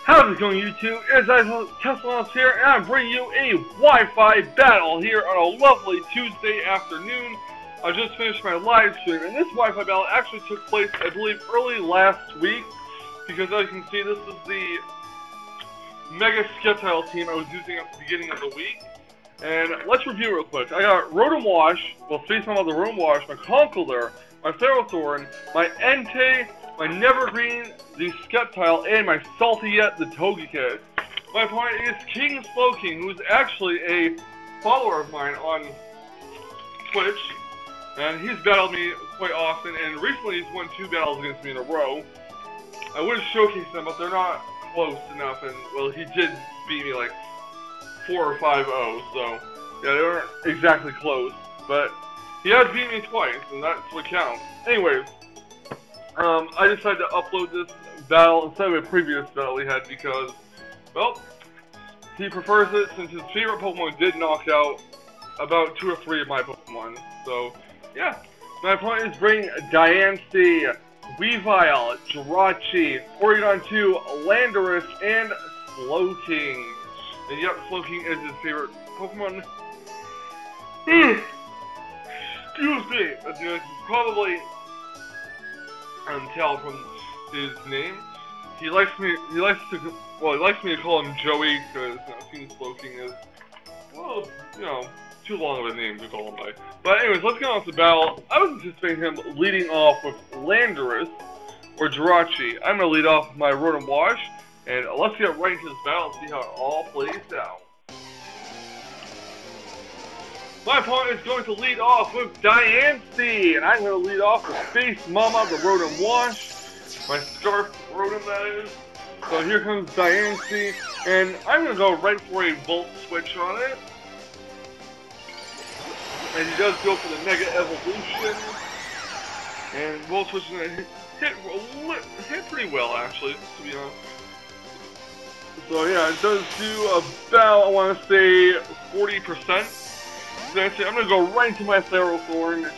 How's it going, YouTube? It's Tesla here, and I'm bringing you a Wi-Fi battle here on a lovely Tuesday afternoon. I just finished my live stream, and this Wi-Fi battle actually took place, I believe, early last week, because as you can see, this is the Mega Skeptile team I was using at the beginning of the week. And let's review real quick. I got Rotom Wash, well, Space Mama the Rotom Wash, my Conkeldurr, my Ferrothorn, my Entei, my Nevergreen, the Skeptile, and my Saltyet, the Togekiss. My opponent is King Slowking, who is actually a follower of mine on Twitch, and he's battled me quite often, and recently he's won 2 battles against me in a row. I would have showcased them, but they're not close enough, and, well, he did beat me like 4 or 5-0, so, yeah, they weren't exactly close, but he has beat me twice, and that's what counts. Anyways, I decided to upload this battle instead of a previous battle we had because, well, he prefers it since his favorite Pokemon did knock out about 2 or 3 of my Pokemon. So, yeah. My opponent is bringing Diancie, Weavile, Jirachi, Porygon 2, Landorus, and Slowking. And yep, Slowking is his favorite Pokemon. Excuse me. As you probably tell from his name. He likes me to call him Joey because King Slowking is, well, you know, too long of a name to call him by. But anyways, let's get on with the battle. I was anticipating him leading off with Landorus or Jirachi. I'm going to lead off with my Rotom Wash, and let's get right into this battle and see how it all plays out. My opponent is going to lead off with Diancie, and I'm going to lead off with Space Mama, the Rotom Wash, my Scarf Rotom, that is. So here comes Diancie, and I'm going to go right for a Volt Switch on it. And he does go for the Mega Evolution, and Volt Switch is going to hit pretty well, actually, to be honest. So yeah, it does do about, I want to say, 40%. I'm going to go right into my Ferrothorn,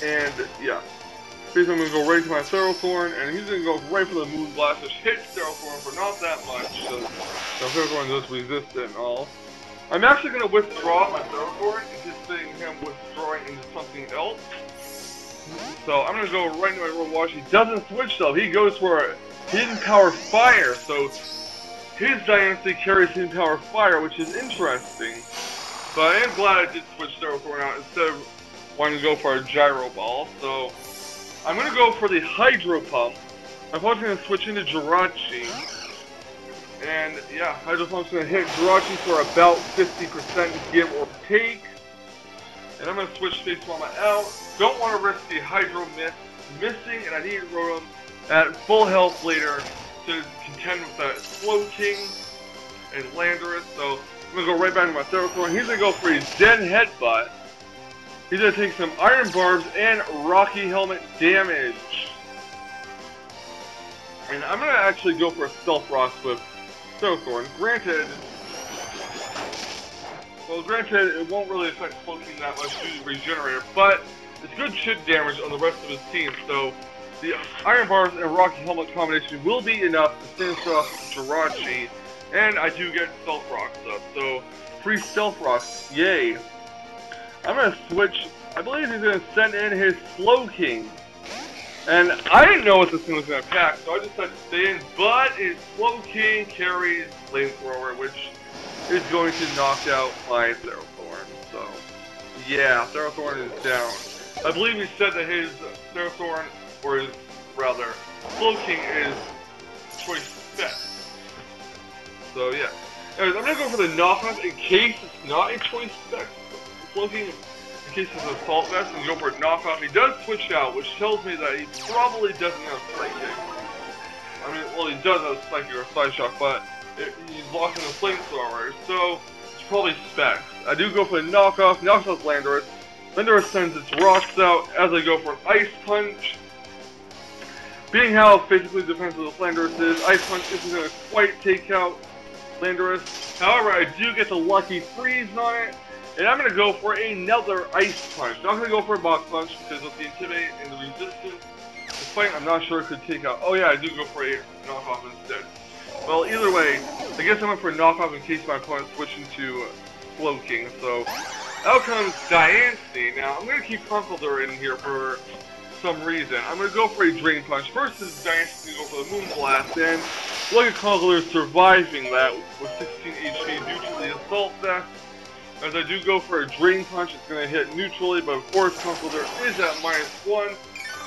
and yeah, basically I'm going to go right into my Ferrothorn, and he's going to go right for the Moonblast, which hits Ferrothorn for not that much, so Ferrothorn does resist it and all. I'm actually going to withdraw my Ferrothorn, anticipating him withdrawing into something else. So I'm going to go right into my Rotom Wash. He doesn't switch though, he goes for a Hidden Power Fire, so his Diancie carries Hidden Power Fire, which is interesting. But I am glad I did switch Ferrothorn out instead of wanting to go for a Gyro Ball. So I'm going to go for the Hydro Pump. I'm probably going to switch into Jirachi. And yeah, Hydro Pump's going to hit Jirachi for about 50%, give or take. And I'm going to switch Space Mama out. Don't want to risk the Hydro missing, and I need Rotom at full health later to contend with that Slowking and Landorus, so I'm going to go right back to my Ferrothorn. He's going to go for his Dead Headbutt. He's going to take some Iron Barbs and Rocky Helmet damage. And I'm going to actually go for a Stealth Rocks with Ferrothorn. Granted, it won't really affect Slowking that much due to Regenerator, but it's good chip damage on the rest of his team, so the Iron Bars and Rocky Helmet combination will be enough to finish off Jirachi, and I do get Stealth Rocks up, so free Stealth Rocks, yay. I'm going to switch, I believe he's going to send in his Slowking, and I didn't know what this thing was going to pack, so I decided to stay in, but his Slowking carries Flamethrower, which is going to knock out my Ferrothorn, so yeah, Ferrothorn is down. I believe he said that his Ferrothorn, or his, rather, Slowking is choice spec. So yeah. Anyways, I'm gonna go for the knockoff in case it's not a choice spec Slowking, in case it's an Assault Vest, and go for a knockoff. He does switch out, which tells me that he probably doesn't have Psychic. I mean, well, he does have Psychic or Side Shock, but he's locked in a Flamethrower, so it's probably specs. I do go for the knockoff, knocks out Landorus. Landorus sends its rocks out as I go for an Ice Punch. Being how physically defensive the Landorus is, Ice Punch isn't going to quite take out Landorus. However, I do get the lucky freeze on it, and I'm going to go for another Ice Punch. Not going to go for a Box Punch because of the Intimidate and the Resistance. The fight. I'm not sure it could take out. Oh yeah, I do go for a knockoff instead. Well, either way, I guess I went for a knockoff in case my opponent switched into Slow King. So out comes Diancie. Now I'm gonna keep Conkeldurr in here for some reason. I'm gonna go for a Drain Punch. First is Diancie gonna go for the Moon Blast, and look at Conkeldurr surviving that with 16 HP due to the Assault Vest. As I do go for a Drain Punch, it's going to hit neutrally, but of course Conkeldurr is at -1,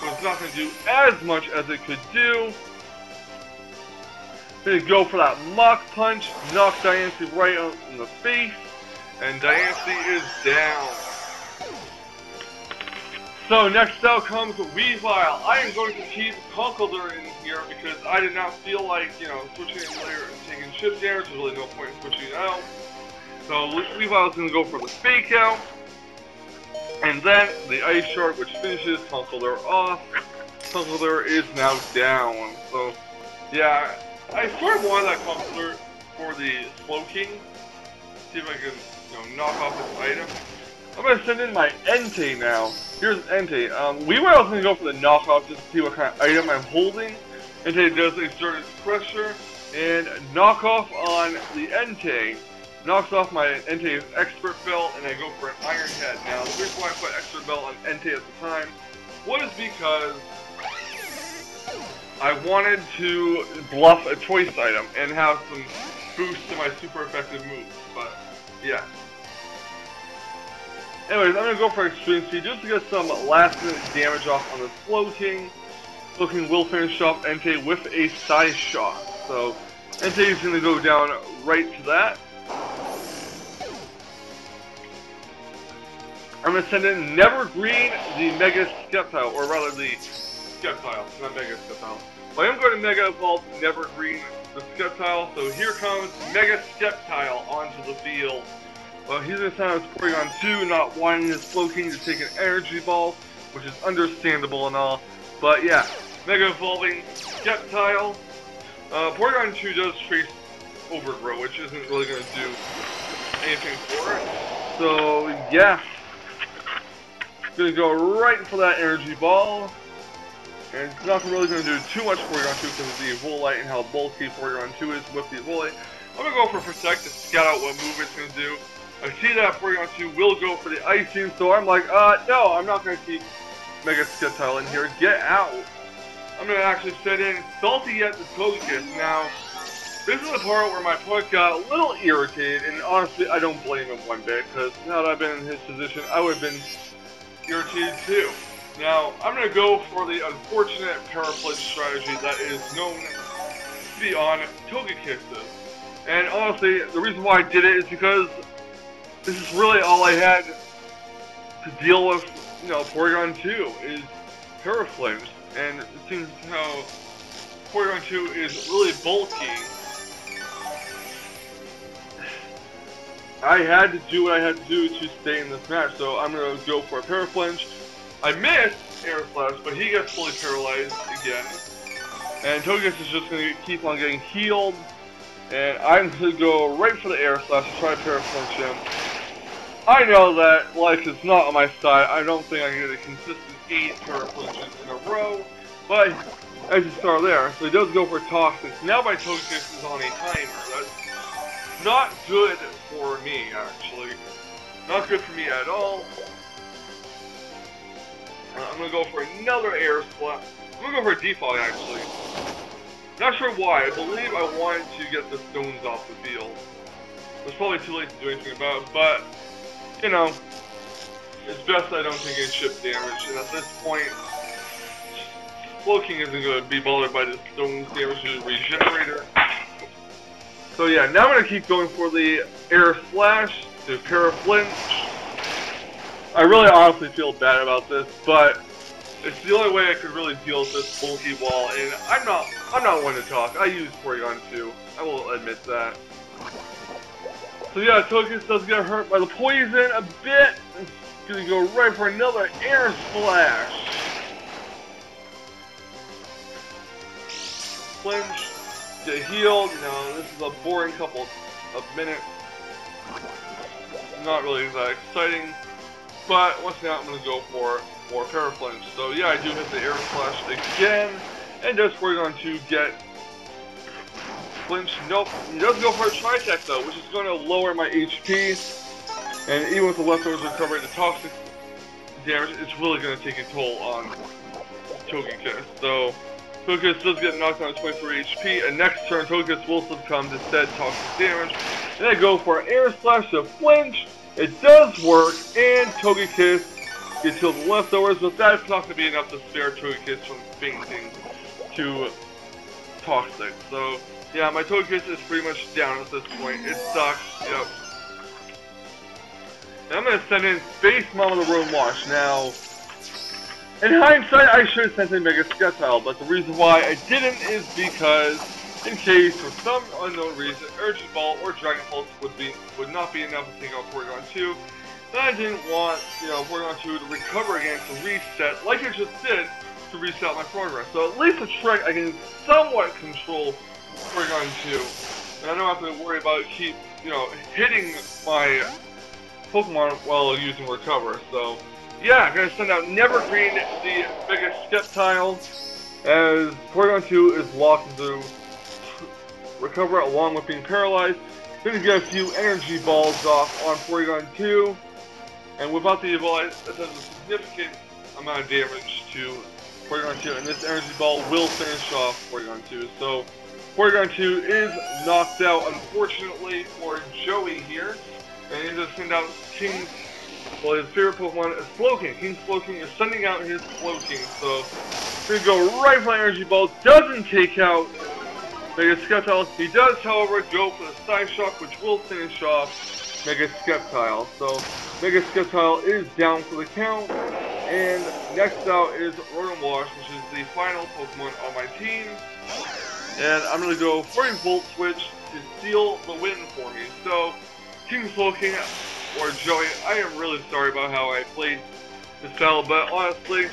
so it's not going to do as much as it could do. I'm going to go for that Mach Punch, knock Diancie right in the face, and Diancie is down. So next out comes Weavile. I am going to keep Conkeldurr in here because I did not feel like, switching in later and taking chip damage. There's really no point in switching out. So Weavile's going to go for the Fake Out, and then the Ice Shard, which finishes Conkeldurr off. Conkeldurr is now down. So, yeah, I sort of wanted that Conkeldurr for the Slow King. See if I can, knock off this item. I'm going to send in my Entei now. Here's Entei. Weavile's going to go for the knockoff just to see what kind of item I'm holding. Entei does exert its pressure, and knockoff on the Entei. Knocks off my Entei's Expert Belt, and I go for an Iron Head. Now, the reason why I put Expert Belt on Entei at the time was because I wanted to bluff a choice item and have some boost to my super effective moves, but yeah. Anyways, I'm going to go for Extreme Speed just to get some last minute damage off on the Slow King. Slow King will finish off Entei with a Side Shot, so Entei is going to go down right to that. I'm going to send in Nevergreen, the Mega Sceptile, or rather the Sceptile, not Mega Sceptile. But I am going to Mega Evolve Nevergreen, the Sceptile, so here comes Mega Sceptile onto the field. Well, he's going to send out his Porygon 2, not wanting his Slow King to take an Energy Ball, which is understandable and all. But yeah, Mega Evolving Sceptile. Porygon 2 does trace Overgrow, which isn't really going to do anything for it. So yeah. Gonna go right for that Energy Ball, and it's not really gonna do too much for Porygon 2 because of the Volite and how bulky Porygon 2 is with the Volite. I'm gonna go for Protect to scout out what move it's gonna do. I see that Porygon 2 will go for the Icing, so I'm like, no, I'm not gonna keep Mega Sceptile in here. Get out! I'm gonna actually set in Salty Yet the Togekiss. Now, this is the part where my opponent got a little irritated, and honestly, I don't blame him one bit, because now that I've been in his position, I would have been irritated too. Now, I'm going to go for the unfortunate Paraflip strategy that is known to be on Togekisses. And honestly, the reason why I did it is because this is really all I had to deal with, Porygon 2 is Paraflips. And it seems how Porygon 2 is really bulky. I had to do what I had to do to stay in this match, so I'm going to go for a Paraflinch. I missed Air Slash, but he gets fully paralyzed again. And Togekiss is just going to keep on getting healed. And I'm going to go right for the Air Slash to try to Paraflinch him. I know that life is not on my side. I don't think I can get a consistent 8 Paraflinches in a row. But as you saw there, so he does go for Toxic. Now my Togekiss is on a timer. That's not good for me, actually. Not good for me at all. I'm going to go for another Air Slash. I'm going to go for a Defog, actually. Not sure why. I believe I wanted to get the stones off the field. It's probably too late to do anything about it, but, it's best I don't take any chip damage. And at this point, Slow King isn't going to be bothered by the stones damage to the Regenerator. So yeah, now I'm going to keep going for the Air Slash to Paraflinch. I really honestly feel bad about this, but it's the only way I could really deal with this bulky wall, and I'm not one to talk. I use Porygon 2. I will admit that. So yeah, Togekiss does get hurt by the poison a bit. It's gonna go right for another Air Splash. Flinch. Get healed. This is a boring couple of minutes. Not really that exciting. But once again, I'm going to go for more Para Flinch. So yeah, I do hit the Air Slash again, and just we're going to get Flinch. Nope, he does go for a Tri-Attack though, which is going to lower my HP, and even with the leftovers recovering the toxic damage, it's really going to take a toll on Togekiss. So Togekiss does get knocked down to 23 HP, and next turn Togekiss will succumb to said toxic damage. And I go for an Air Slash to Flinch. It does work, and Togekiss gets healed the leftovers, but that's not going to be enough to spare Togekiss from fainting to toxic. So yeah, my Togekiss is pretty much down at this point. It sucks. Yep. And I'm going to send in Space Mom of the Room Wash. Now, in hindsight, I should have sent in Mega Sceptile, but the reason why I didn't is because, in case, for some unknown reason, Energy Ball or Dragon Pulse would not be enough to take out Porygon 2, then I didn't want, Porygon 2 to recover again, to reset, like I just did, to reset my progress. So at least with Shrek, I can somewhat control Porygon 2, and I don't have to worry about hitting my Pokemon while using Recover. So yeah, I'm gonna send out Nevergreen, the Mega Sceptile, as Porygon 2 is locked into Recover along with being paralyzed. Gonna get a few Energy Balls off on Porygon 2, and without the Evolve, that does a significant amount of damage to Porygon 2, and this Energy Ball will finish off Porygon 2. So Porygon 2 is knocked out, unfortunately, for Joey here. And he's going to send out King's, well, his favorite Pokemon is Slowking. King Slowking is sending out his Slowking, so he's going to go right for the Energy Ball. Doesn't take out Mega Sceptile. He does, however, go for the Side Shock, which will finish off Mega Sceptile. So Mega Sceptile is down for the count. And next out is Rotom Wash, which is the final Pokemon on my team. And I'm going to go for a Volt Switch to seal the win for me. So King Slowking or Joey, I am really sorry about how I played this battle, but honestly,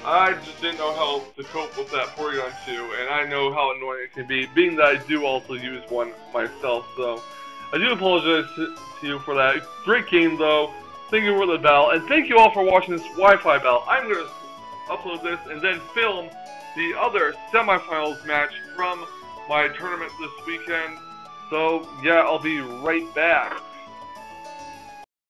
I just didn't know how to cope with that Porygon 2, and I know how annoying it can be, being that I do also use one myself, so I do apologize to you for that. Great game though, thank you for the battle, and thank you all for watching this Wi-Fi battle. I'm going to upload this and then film the other semifinals match from my tournament this weekend. So, yeah, I'll be right back.